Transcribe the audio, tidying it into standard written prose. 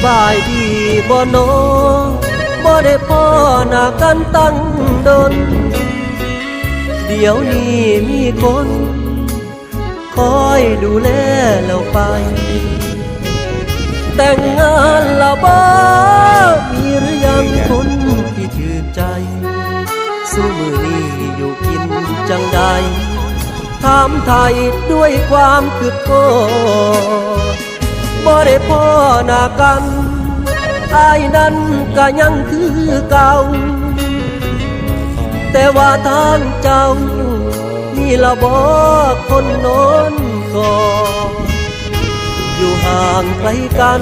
บายดีบ่น้อบ่ได้พ่อหน้ากันตั้งดนเดี๋ยวนี้มีคนคอยดูแลเราไปแต่งงานละบ่มีหรือยังคนที่ถือใจสู้มือนี้อยู่กินจังใดถามไทยด้วยความคืบโกบ่ได้พ่อหน้ากันอายนั้นก็ยังคือเก่าแต่ว่าทางเจ้านี่ละบ่คนโน้นก็อยู่ห่างไกลกัน